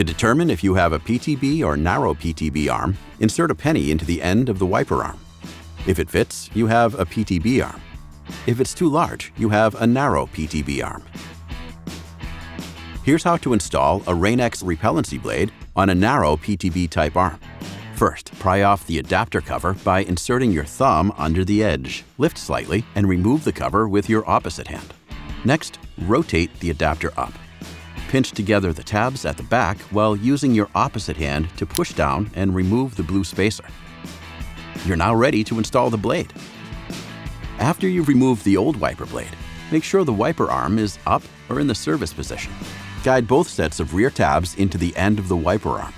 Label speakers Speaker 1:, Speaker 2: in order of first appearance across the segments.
Speaker 1: To determine if you have a PTB or narrow PTB arm, insert a penny into the end of the wiper arm. If it fits, you have a PTB arm. If it's too large, you have a narrow PTB arm. Here's how to install a Rain-X repellency blade on a narrow PTB type arm. First, pry off the adapter cover by inserting your thumb under the edge. Lift slightly and remove the cover with your opposite hand. Next, rotate the adapter up. Pinch together the tabs at the back while using your opposite hand to push down and remove the blue spacer. You're now ready to install the blade. After you've removed the old wiper blade, make sure the wiper arm is up or in the service position. Guide both sets of rear tabs into the end of the wiper arm.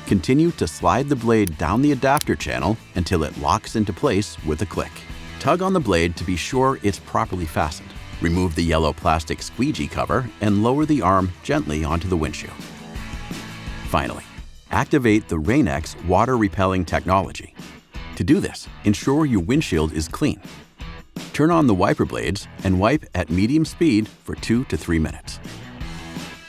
Speaker 1: Continue to slide the blade down the adapter channel until it locks into place with a click. Tug on the blade to be sure it's properly fastened. Remove the yellow plastic squeegee cover and lower the arm gently onto the windshield. Finally, activate the Rain-X water-repelling technology. To do this, ensure your windshield is clean. Turn on the wiper blades and wipe at medium speed for 2 to 3 minutes.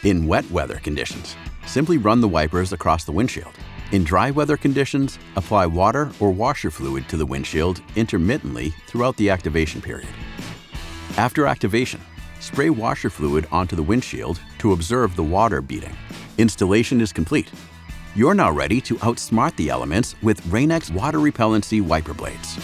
Speaker 1: In wet weather conditions, simply run the wipers across the windshield. In dry weather conditions, apply water or washer fluid to the windshield intermittently throughout the activation period. After activation, spray washer fluid onto the windshield to observe the water beading. Installation is complete. You're now ready to outsmart the elements with Rain-X water repellency wiper blades.